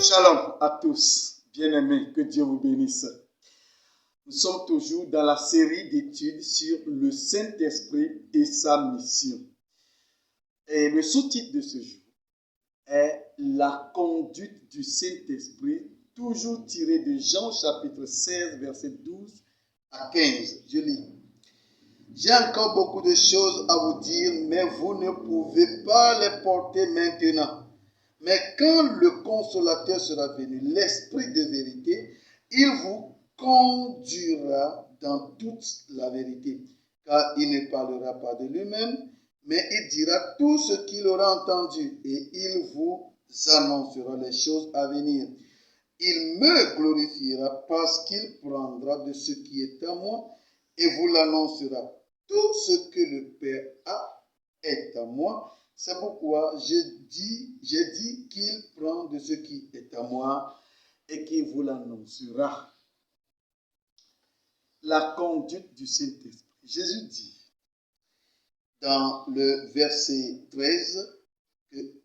Shalom à tous, bien-aimés, que Dieu vous bénisse. Nous sommes toujours dans la série d'études sur le Saint-Esprit et sa mission. Et le sous-titre de ce jour est la conduite du Saint-Esprit, toujours tiré de Jean chapitre 16, verset 12 à 15. Je lis. J'ai encore beaucoup de choses à vous dire, mais vous ne pouvez pas les porter maintenant. Mais quand le Consolateur sera venu, l'Esprit de vérité, il vous conduira dans toute la vérité. Car il ne parlera pas de lui-même, mais il dira tout ce qu'il aura entendu et il vous annoncera les choses à venir. Il me glorifiera parce qu'il prendra de ce qui est à moi et vous l'annoncera. Tout ce que le Père a est à moi. C'est pourquoi j'ai dit qu'il prend de ce qui est à moi et qu'il vous l'annoncera. La conduite du Saint-Esprit. Jésus dit dans le verset 13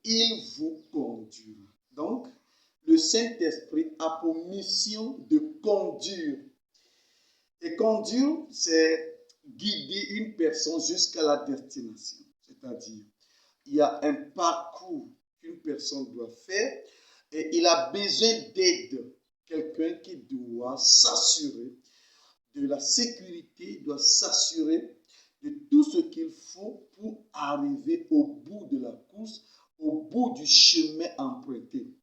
qu'il vous conduira. Donc, le Saint-Esprit a pour mission de conduire. Et conduire, c'est guider une personne jusqu'à la destination. C'est-à-dire, il y a un parcours qu'une personne doit faire et il a besoin d'aide. Quelqu'un qui doit s'assurer de la sécurité, doit s'assurer de tout ce qu'il faut pour arriver au bout de la course, au bout du chemin emprunté.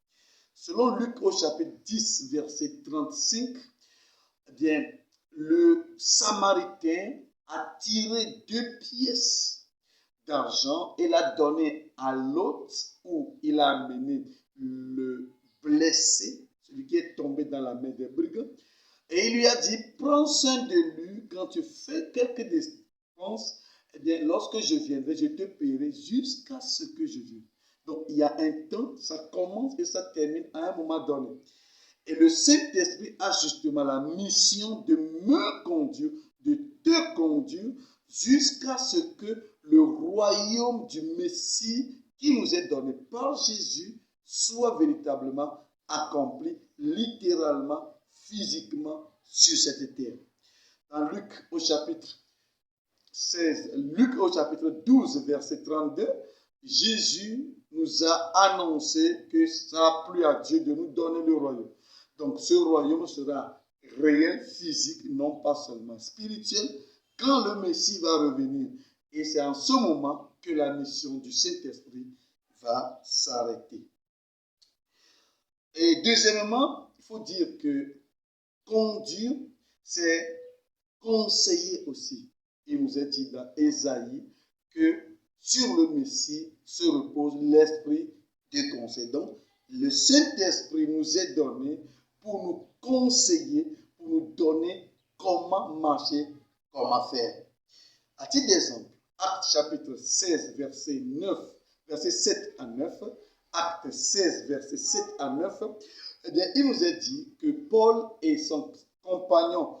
Selon Luc au chapitre 10, verset 35, eh bien, le Samaritain a tiré 2 pièces d'argent et l'a donné à l'autre où il a amené le blessé, celui qui est tombé dans la main des brigands. Et il lui a dit, prends soin de lui quand tu fais quelques dépenses, eh bien, lorsque je viendrai, je te paierai jusqu'à ce que je vienne. Donc, il y a un temps, ça commence et ça termine à un moment donné. Et le Saint-Esprit a justement la mission de me conduire, de te conduire jusqu'à ce que le royaume du Messie qui nous est donné par Jésus soit véritablement accompli, littéralement, physiquement sur cette terre. Dans Luc au chapitre 16, Luc au chapitre 12, verset 32, Jésus nous a annoncé que ça a plu à Dieu de nous donner le royaume. Donc ce royaume sera réel, physique, non pas seulement spirituel, quand le Messie va revenir. Et c'est en ce moment que la mission du Saint-Esprit va s'arrêter. Et deuxièmement, il faut dire que conduire, c'est conseiller aussi. Il nous est dit dans Ésaïe que sur le Messie se repose l'esprit de conseil. Donc, le Saint-Esprit nous est donné pour nous conseiller, pour nous donner comment marcher, comment faire. À titre d'exemple, Acte chapitre 16, verset 7 à 9, Acte 16, verset 7 à 9, eh bien, il nous est dit que Paul et son compagnon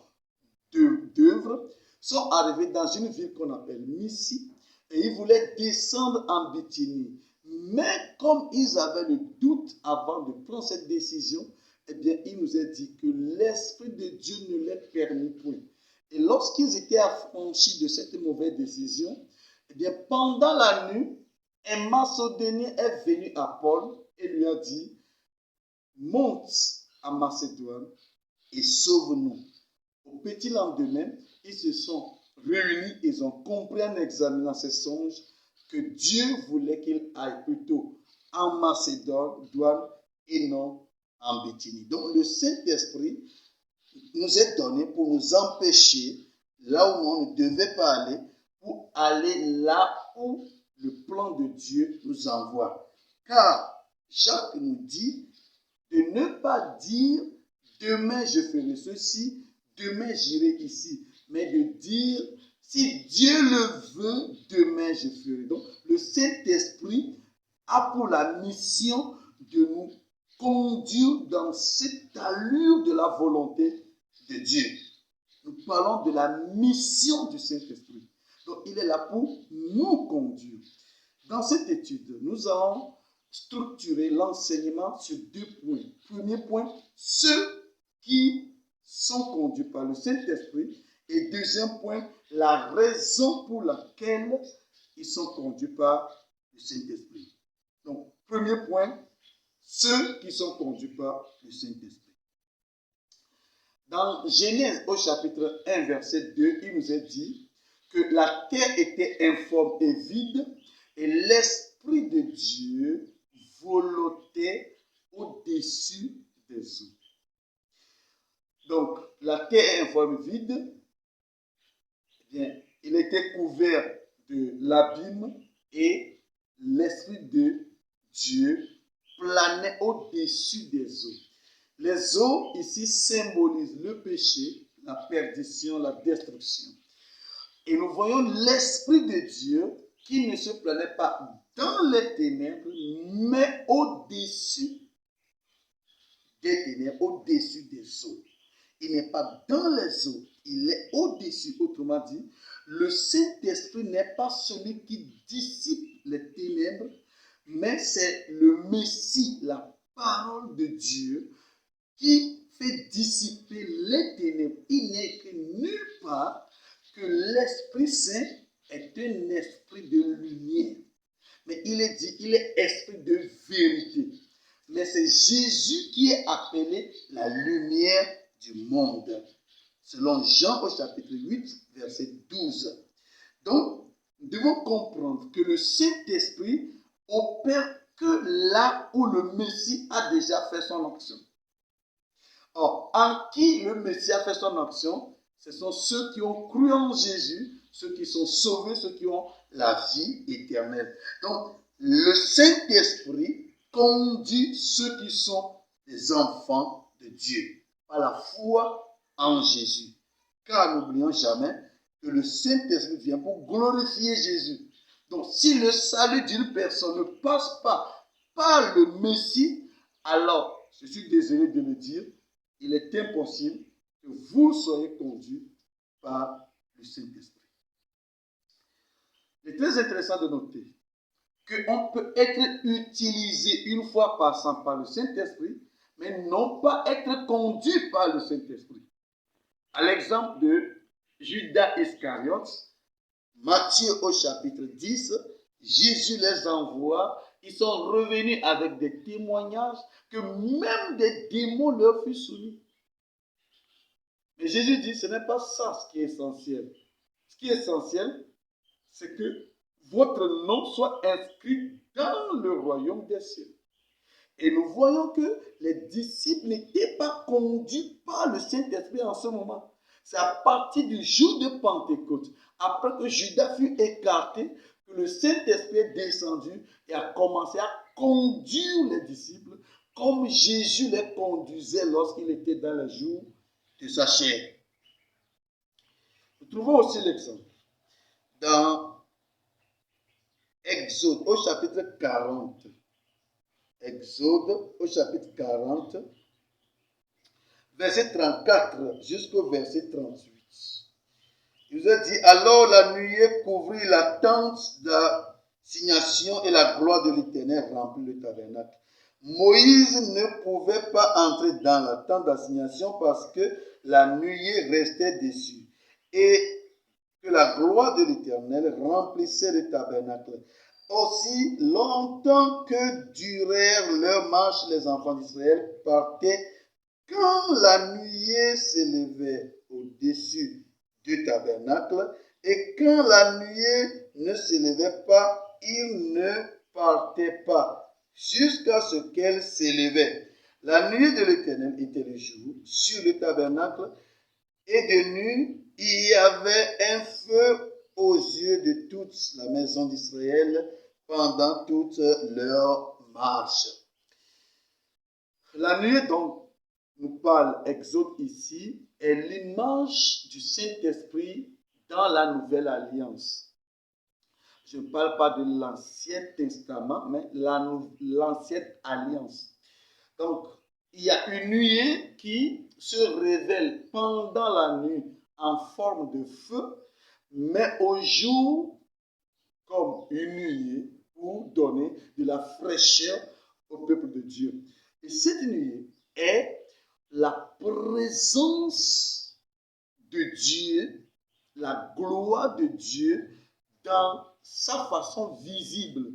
d'œuvre sont arrivés dans une ville qu'on appelle Mysie et ils voulaient descendre en Bithynie. Mais comme ils avaient le doute avant de prendre cette décision, eh bien, il nous est dit que l'Esprit de Dieu ne les permit point. Et lorsqu'ils étaient affranchis de cette mauvaise décision, eh bien, pendant la nuit, un Macédonien est venu à Paul et lui a dit, monte à Macédoine et sauve-nous. Au petit lendemain, ils se sont réunis et ils ont compris en examinant ces songes que Dieu voulait qu'ils aillent plutôt en Macédoine et non en Bithynie. Donc le Saint-Esprit nous est donné pour nous empêcher là où on ne devait pas aller, pour aller là où le plan de Dieu nous envoie. Car Jacques nous dit de ne pas dire demain je ferai ceci, demain j'irai ici, mais de dire si Dieu le veut, demain je ferai. Donc le Saint-Esprit a pour la mission de nous conduire dans cette allure de la volonté de Dieu. Nous parlons de la mission du Saint-Esprit. Donc il est là pour nous conduire. Dans cette étude, nous allons structurer l'enseignement sur 2 points. Premier point, ceux qui sont conduits par le Saint-Esprit. Et deuxième point, la raison pour laquelle ils sont conduits par le Saint-Esprit. Donc, premier point, ceux qui sont conduits par le Saint-Esprit. Dans Genèse au chapitre 1, verset 2, il nous est dit que la terre était informe et vide et l'Esprit de Dieu volottait au-dessus des eaux. Donc, la terre est informe et vide, eh bien, il était couvert de l'abîme et l'Esprit de Dieu planait au-dessus des eaux. Les eaux ici symbolisent le péché, la perdition, la destruction. Et nous voyons l'Esprit de Dieu qui ne se planait pas dans les ténèbres, mais au-dessus des ténèbres, au-dessus des eaux. Il n'est pas dans les eaux, il est au-dessus. Autrement dit, le Saint-Esprit n'est pas celui qui dissipe les ténèbres, mais c'est le Messie, la parole de Dieu, qui fait dissiper les ténèbres. Il n'est écrit nulle part que l'Esprit Saint est un esprit de lumière. Mais il est dit, il est esprit de vérité. Mais c'est Jésus qui est appelé la lumière du monde. Selon Jean au chapitre 8, verset 12. Donc, nous devons comprendre que le Saint-Esprit opère que là où le Messie a déjà fait son action. Or, en qui le Messie a fait son action, ce sont ceux qui ont cru en Jésus, ceux qui sont sauvés, ceux qui ont la vie éternelle. Donc, le Saint-Esprit conduit ceux qui sont des enfants de Dieu par la foi en Jésus. Car n'oublions jamais que le Saint-Esprit vient pour glorifier Jésus. Donc, si le salut d'une personne ne passe pas par le Messie, alors, je suis désolé de le dire, il est impossible que vous soyez conduits par le Saint-Esprit. Il est très intéressant de noter qu'on peut être utilisé une fois par le Saint-Esprit, mais non pas être conduit par le Saint-Esprit. À l'exemple de Judas Iscariote, Matthieu au chapitre 10, Jésus les envoie, ils sont revenus avec des témoignages que même des démons leur furent soumis. Mais Jésus dit, ce n'est pas ça ce qui est essentiel. Ce qui est essentiel, c'est que votre nom soit inscrit dans le royaume des cieux. Et nous voyons que les disciples n'étaient pas conduits par le Saint-Esprit en ce moment. C'est à partir du jour de Pentecôte, après que Judas fut écarté, que le Saint-Esprit est descendu et a commencé à conduire les disciples comme Jésus les conduisait lorsqu'il était dans les jours de sa chair. Nous trouvons aussi l'exemple dans Exode au chapitre 40. Exode au chapitre 40, verset 34 jusqu'au verset 38. Il nous a dit, alors la nuée couvrit la tente d'assignation et la gloire de l'Éternel remplit le tabernacle. Moïse ne pouvait pas entrer dans la tente d'assignation parce que la nuée restait dessus et que la gloire de l'Éternel remplissait le tabernacle. Aussi longtemps que durèrent leur marche, les enfants d'Israël partaient. Quand la nuée s'élevait au-dessus du tabernacle et quand la nuée ne s'élevait pas, ils ne partaient pas jusqu'à ce qu'elle s'élevait. La nuée de l'Éternel était le jour sur le tabernacle et de nuit il y avait un feu aux yeux de toute la maison d'Israël pendant toute leur marche. La nuée dont nous parle Exode ici est l'image du Saint-Esprit dans la Nouvelle Alliance. Je ne parle pas de l'Ancien Testament, mais l'Ancienne Alliance. Donc, il y a une nuée qui se révèle pendant la nuit en forme de feu, mais au jour comme une nuée pour donner de la fraîcheur au peuple de Dieu. Et cette nuée est la présence de Dieu, la gloire de Dieu dans sa façon visible.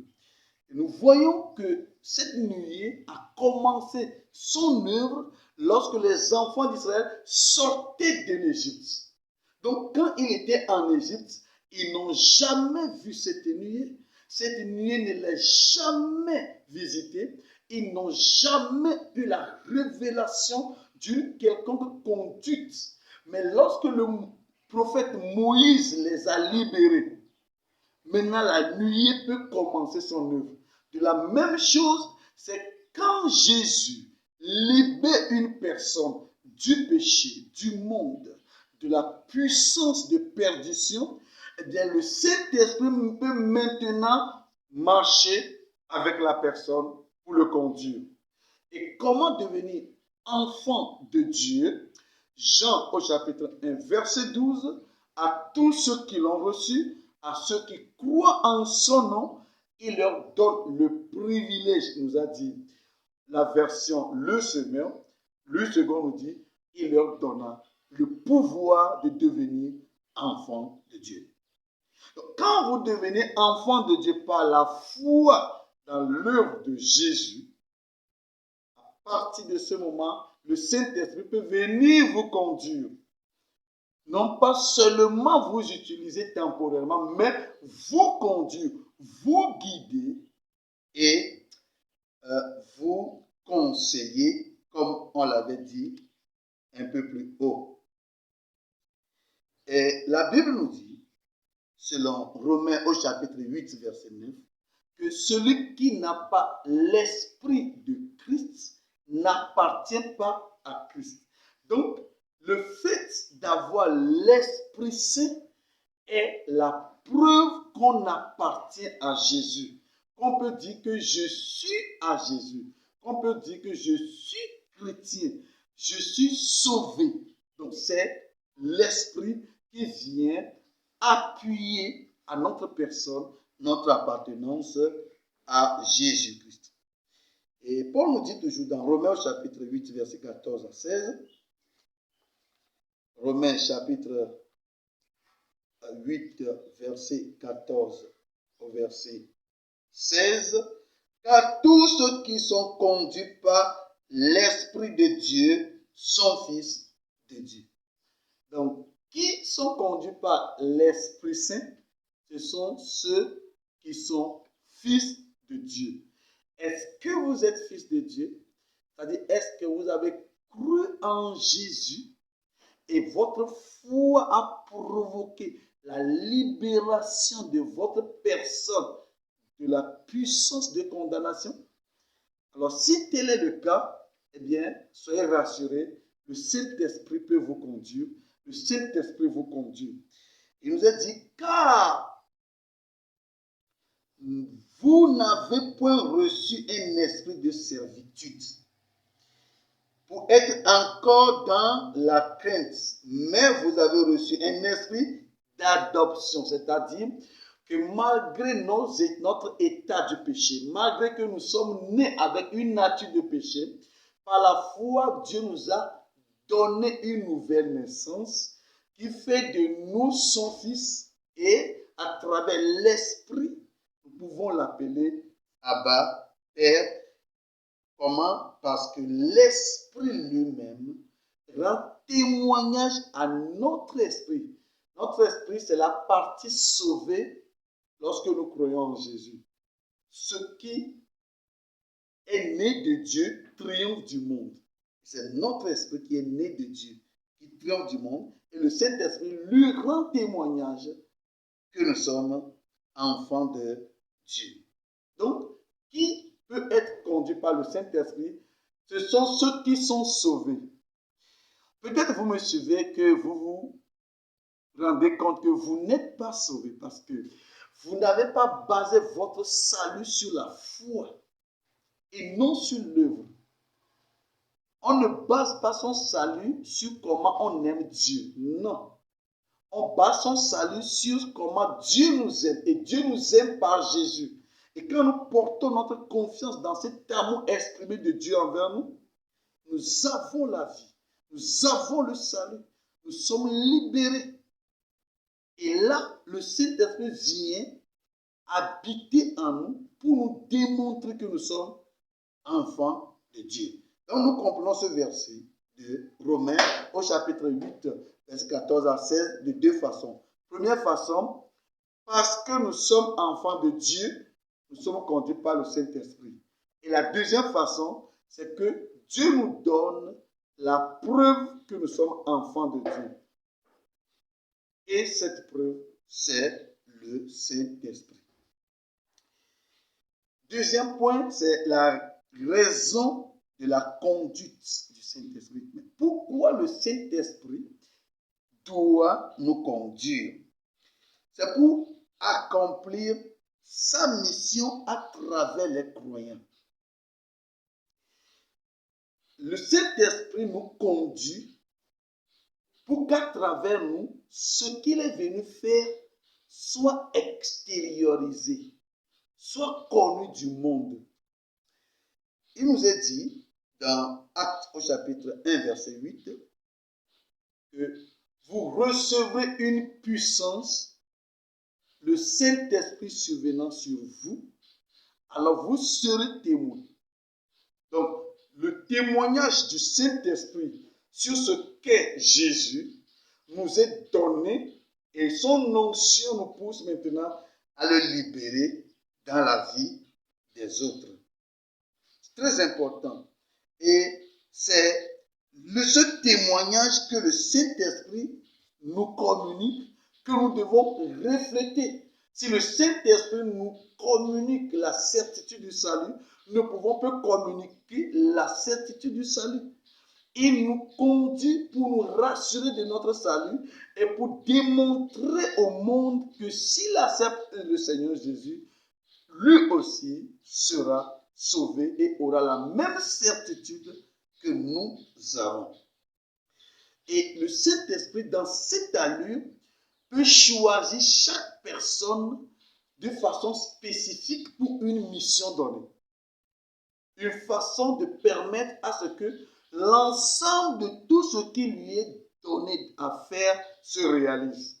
Et nous voyons que cette nuée a commencé son œuvre lorsque les enfants d'Israël sortaient de l'Égypte. Donc quand ils étaient en Égypte, ils n'ont jamais vu cette nuée. Cette nuée ne les jamais visitée. Ils n'ont jamais eu la révélation d'une quelconque conduite. Mais lorsque le prophète Moïse les a libérés, maintenant la nuée peut commencer son œuvre. De la même chose, c'est quand Jésus libère une personne du péché, du monde, de la puissance de perdition, eh bien le Saint-Esprit peut maintenant marcher avec la personne pour le conduire. Et comment devenir enfant de Dieu? Jean au chapitre 1, verset 12, à tous ceux qui l'ont reçu, à ceux qui croient en son nom, il leur donne le privilège, nous a dit la version Le Semeur. Le second nous dit, il leur donna le pouvoir de devenir enfant de Dieu. Donc, quand vous devenez enfant de Dieu par la foi dans l'œuvre de Jésus, à partir de ce moment, le Saint-Esprit peut venir vous conduire. Non pas seulement vous utiliser temporairement, mais vous conduire, vous guider et vous conseiller, comme on l'avait dit un peu plus haut. Et la Bible nous dit, selon Romains au chapitre 8, verset 9, que celui qui n'a pas l'esprit de Christ n'appartient pas à Christ. Donc, le fait d'avoir l'Esprit Saint est la preuve qu'on appartient à Jésus. Qu'on peut dire que je suis à Jésus. Qu'on peut dire que je suis chrétien. Je suis sauvé. Donc, c'est l'Esprit qui vient appuyer à notre personne notre appartenance à Jésus-Christ. Et Paul nous dit toujours dans Romains chapitre 8, verset 14 à 16, Romains chapitre 8, verset 14 au verset 16, car tous ceux qui sont conduits par l'Esprit de Dieu sont fils de Dieu. Donc, qui sont conduits par l'Esprit Saint? Ce sont ceux qui sont fils de Dieu. Est-ce que vous êtes fils de Dieu? C'est-à-dire, est-ce que vous avez cru en Jésus et votre foi a provoqué la libération de votre personne de la puissance de condamnation? Alors, si tel est le cas, eh bien, soyez rassurés, le Saint-Esprit peut vous conduire. Le Saint-Esprit vous conduit. Il nous a dit, car vous n'avez point reçu un esprit de servitude pour être encore dans la crainte, mais vous avez reçu un esprit d'adoption, c'est-à-dire que malgré notre état de péché, malgré que nous sommes nés avec une nature de péché, par la foi, Dieu nous a donné une nouvelle naissance qui fait de nous son fils et à travers l'esprit, nous pouvons l'appeler Abba, Père. Comment? Parce que l'esprit lui-même rend témoignage à notre esprit. Notre esprit, c'est la partie sauvée lorsque nous croyons en Jésus. Ce qui est né de Dieu triomphe du monde. C'est notre esprit qui est né de Dieu, qui triomphe du monde. Et le Saint-Esprit lui rend témoignage que nous sommes enfants de Dieu. Donc, qui peut être conduit par le Saint-Esprit? Ce sont ceux qui sont sauvés. Peut-être vous me suivez que vous vous rendez compte que vous n'êtes pas sauvés parce que vous n'avez pas basé votre salut sur la foi et non sur l'œuvre. On ne base pas son salut sur comment on aime Dieu. Non. On base son salut sur comment Dieu nous aime. Et Dieu nous aime par Jésus. Et quand nous portons notre confiance dans cet amour exprimé de Dieu envers nous, nous avons la vie, nous avons le salut, nous sommes libérés. Et là, le Saint-Esprit vient habiter en nous pour nous démontrer que nous sommes enfants de Dieu. Donc nous comprenons ce verset de Romains au chapitre 8, verset 14 à 16 de deux façons. Première façon, parce que nous sommes enfants de Dieu, nous sommes conduits par le Saint-Esprit. Et la deuxième façon, c'est que Dieu nous donne la preuve que nous sommes enfants de Dieu. Et cette preuve, c'est le Saint-Esprit. Deuxième point, c'est la raison de la conduite du Saint-Esprit. Mais pourquoi le Saint-Esprit doit nous conduire? C'est pour accomplir sa mission à travers les croyants. Le Saint-Esprit nous conduit pour qu'à travers nous, ce qu'il est venu faire soit extériorisé, soit connu du monde. Il nous est dit dans Actes au chapitre 1, verset 8, que vous recevrez une puissance, le Saint-Esprit survenant sur vous, alors vous serez témoins. Donc, le témoignage du Saint-Esprit sur ce qu'est Jésus nous est donné et son onction nous pousse maintenant à le libérer dans la vie des autres. C'est très important. Et c'est ce témoignage que le Saint-Esprit nous communique que nous devons refléter. Si le Saint-Esprit nous communique la certitude du salut, nous pouvons peu communiquer la certitude du salut. Il nous conduit pour nous rassurer de notre salut et pour démontrer au monde que s'il accepte le Seigneur Jésus, lui aussi sera sauvé et aura la même certitude que nous avons. Et le Saint-Esprit, dans cette allure, peut choisir chaque personne de façon spécifique pour une mission donnée. Une façon de permettre à ce que l'ensemble de tout ce qui lui est donné à faire se réalise.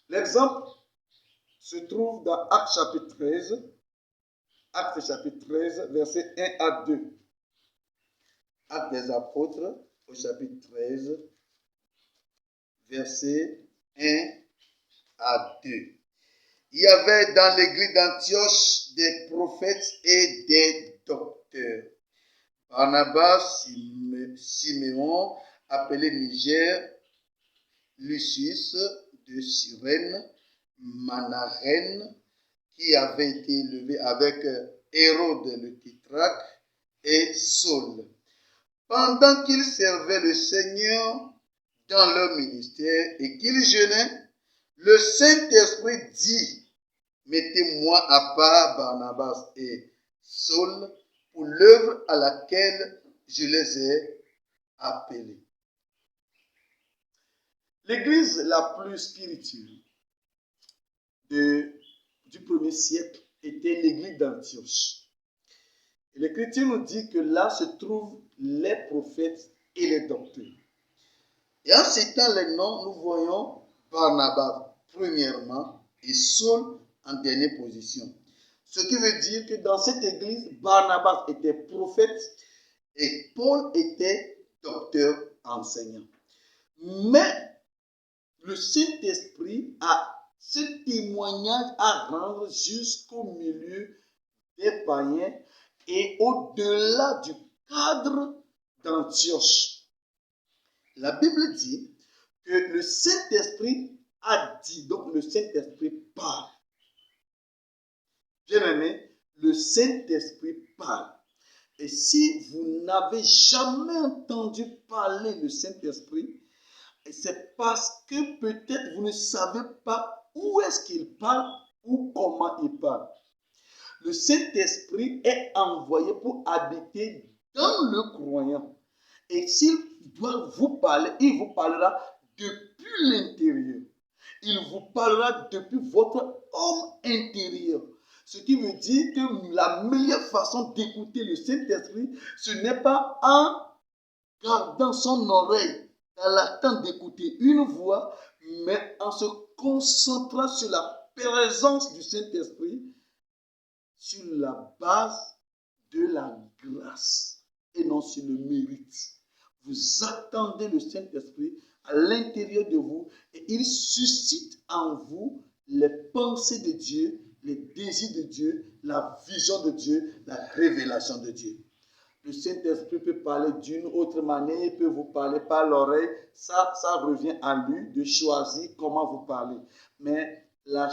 L'exemple se trouve dans Actes chapitre 13, Actes chapitre 13, versets 1 à 2. Actes des apôtres au chapitre 13, versets 1 à 2. Il y avait dans l'église d'Antioche des prophètes et des docteurs. Barnabas, Siméon, appelé Niger, Lucius de Cyrène, Manahen, qui avait été élevé avec Hérode le Tétrarque, et Saul. Pendant qu'ils servaient le Seigneur dans leur ministère et qu'ils jeûnaient, le Saint-Esprit dit: mettez-moi à part Barnabas et Saul pour l'œuvre à laquelle je les ai appelés. L'église la plus spirituelle du premier siècle était l'église d'Antioche. Et l'Écriture nous dit que là se trouvent les prophètes et les docteurs. Et en citant les noms, nous voyons Barnabas premièrement et Saul en dernière position. Ce qui veut dire que dans cette église, Barnabas était prophète et Paul était docteur enseignant. Mais le Saint-Esprit a ce témoignage à rendre jusqu'au milieu des païens et au-delà du cadre d'Antioche. La Bible dit que le Saint-Esprit a dit, donc le Saint-Esprit parle. Bien-aimé, le Saint-Esprit parle. Et si vous n'avez jamais entendu parler le Saint-Esprit, c'est parce que peut-être vous ne savez pas où est-ce qu'il parle ou comment il parle. Le Saint-Esprit est envoyé pour habiter dans le croyant. Et s'il doit vous parler, il vous parlera depuis l'intérieur. Il vous parlera depuis votre homme intérieur. Ce qui veut dire que la meilleure façon d'écouter le Saint-Esprit, ce n'est pas en gardant son oreille dans l'attente d'écouter une voix, mais en se concentrant sur la présence du Saint-Esprit, sur la base de la grâce et non sur le mérite. Vous attendez le Saint-Esprit à l'intérieur de vous et il suscite en vous les pensées de Dieu, les désirs de Dieu, la vision de Dieu, la révélation de Dieu. Le Saint-Esprit peut parler d'une autre manière, il peut vous parler par l'oreille. Ça revient à lui de choisir comment vous parler. Mais la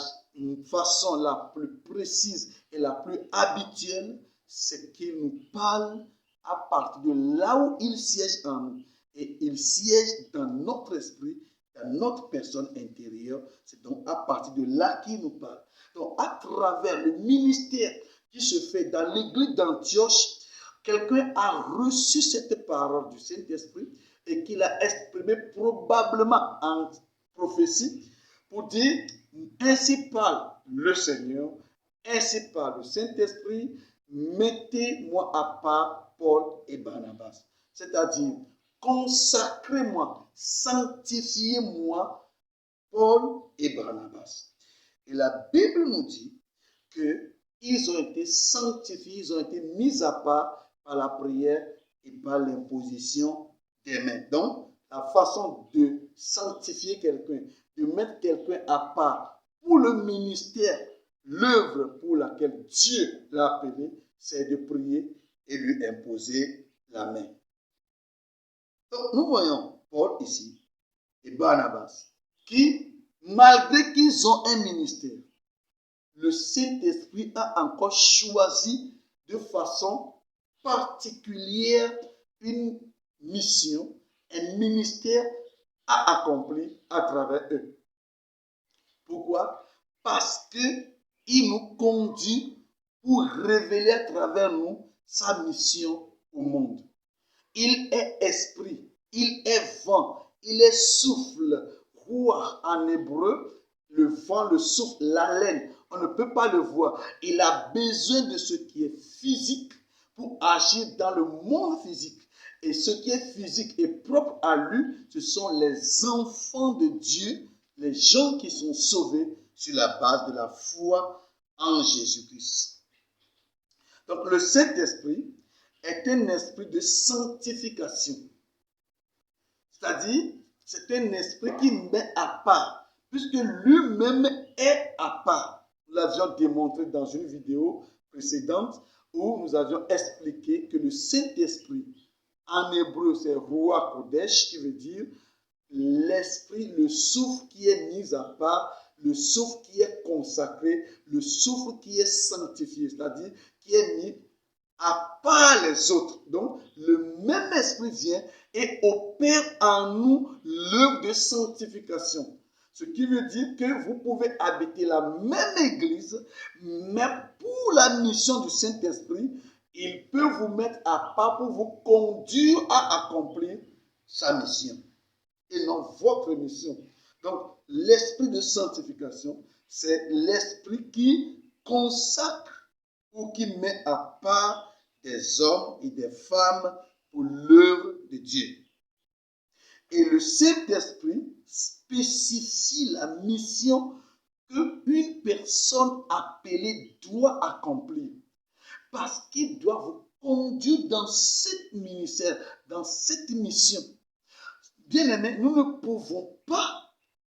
façon la plus précise et la plus habituelle, c'est qu'il nous parle à partir de là où il siège en nous. Et il siège dans notre esprit, dans notre personne intérieure. C'est donc à partir de là qu'il nous parle. Donc à travers le ministère qui se fait dans l'église d'Antioche, quelqu'un a reçu cette parole du Saint-Esprit et qu'il a exprimée probablement en prophétie pour dire, ainsi parle le Seigneur, ainsi parle le Saint-Esprit, mettez-moi à part Paul et Barnabas. C'est-à-dire, consacrez-moi, sanctifiez-moi Paul et Barnabas. Et la Bible nous dit qu'ils ont été sanctifiés, ils ont été mis à part par la prière et par l'imposition des mains. Donc, la façon de sanctifier quelqu'un, de mettre quelqu'un à part pour le ministère, l'œuvre pour laquelle Dieu l'a appelé, c'est de prier et lui imposer la main. Donc, nous voyons Paul ici et Barnabas qui, malgré qu'ils ont un ministère, le Saint-Esprit a encore choisi de façon particulière une mission, un ministère à accomplir à travers eux. Pourquoi? Parce qu'il nous conduit pour révéler à travers nous sa mission au monde. Il est esprit, il est vent, il est souffle, ruach en hébreu, le vent, le souffle, l'haleine. On ne peut pas le voir. Il a besoin de ce qui est physique pour agir dans le monde physique. Et ce qui est physique et propre à lui, ce sont les enfants de Dieu, les gens qui sont sauvés sur la base de la foi en Jésus-Christ. Donc le Saint-Esprit est un esprit de sanctification. C'est-à-dire, c'est un esprit qui met à part, puisque lui-même est à part. Nous l'avions démontré dans une vidéo précédente où nous avions expliqué que le Saint-Esprit, en hébreu, c'est Ruach Kodesh, qui veut dire l'esprit, le souffle qui est mis à part, le souffle qui est consacré, le souffle qui est sanctifié, c'est-à-dire qui est mis à part les autres. Donc, le même esprit vient et opère en nous l'œuvre de sanctification. Ce qui veut dire que vous pouvez habiter la même église, mais pour la mission du Saint-Esprit, il peut vous mettre à part pour vous conduire à accomplir sa mission et non votre mission. Donc, l'esprit de sanctification, c'est l'esprit qui consacre ou qui met à part des hommes et des femmes pour l'œuvre de Dieu. Et le Saint-Esprit spécifie la mission qu'une personne appelée doit accomplir. Parce qu'il doit vous conduire dans cette ministère, dans cette mission. Bien-aimés, nous ne pouvons pas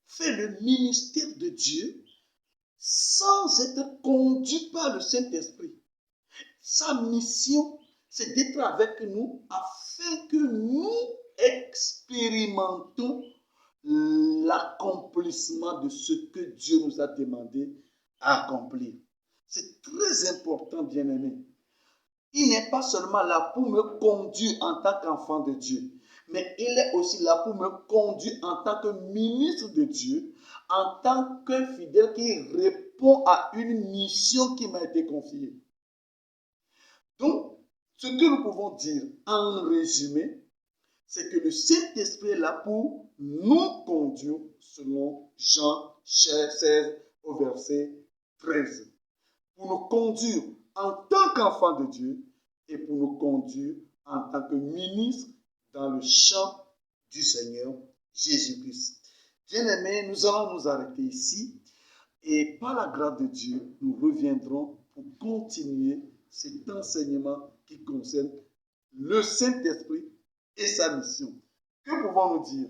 faire le ministère de Dieu sans être conduits par le Saint-Esprit. Sa mission, c'est d'être avec nous afin que nous expérimentons l'accomplissement de ce que Dieu nous a demandé à accomplir. C'est très important, bien-aimé. Il n'est pas seulement là pour me conduire en tant qu'enfant de Dieu, mais il est aussi là pour me conduire en tant que ministre de Dieu, en tant qu'un fidèle qui répond à une mission qui m'a été confiée. Donc, ce que nous pouvons dire en résumé, c'est que le Saint-Esprit est là pour nous conduire selon Jean 16 au verset 13. pour nous conduire en tant qu'enfants de Dieu et pour nous conduire en tant que ministres dans le champ du Seigneur Jésus-Christ. Bien-aimés, nous allons nous arrêter ici et par la grâce de Dieu, nous reviendrons pour continuer cet enseignement qui concerne le Saint-Esprit et sa mission. Que pouvons-nous dire?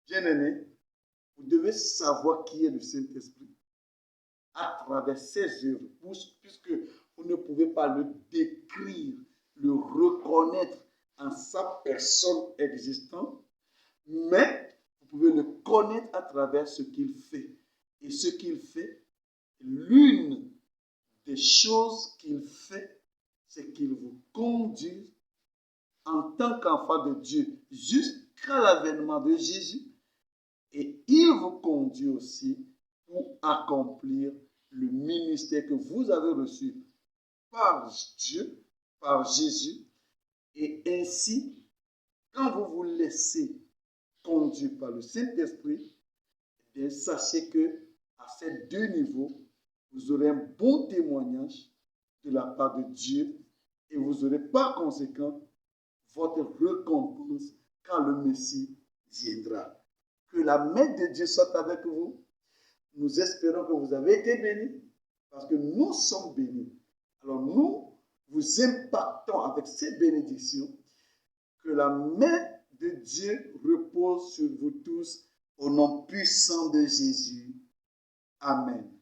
Bien-aimés, vous devez savoir qui est le Saint-Esprit à travers ses œuvres, puisque vous ne pouvez pas le décrire, le reconnaître en sa personne existante, mais vous pouvez le connaître à travers ce qu'il fait. Et ce qu'il fait, l'une des choses qu'il fait, c'est qu'il vous conduit en tant qu'enfant de Dieu jusqu'à l'avènement de Jésus. Et il vous conduit aussi pour accomplir le ministère que vous avez reçu par Dieu, par Jésus. Et ainsi, quand vous vous laissez conduire par le Saint-Esprit, eh sachez que à ces deux niveaux, vous aurez un bon témoignage de la part de Dieu et vous aurez par conséquent votre récompense quand le Messie viendra. Que la main de Dieu soit avec vous. Nous espérons que vous avez été bénis parce que nous sommes bénis. Alors nous vous impactons avec ces bénédictions. Que la main de Dieu repose sur vous tous au nom puissant de Jésus. Amen.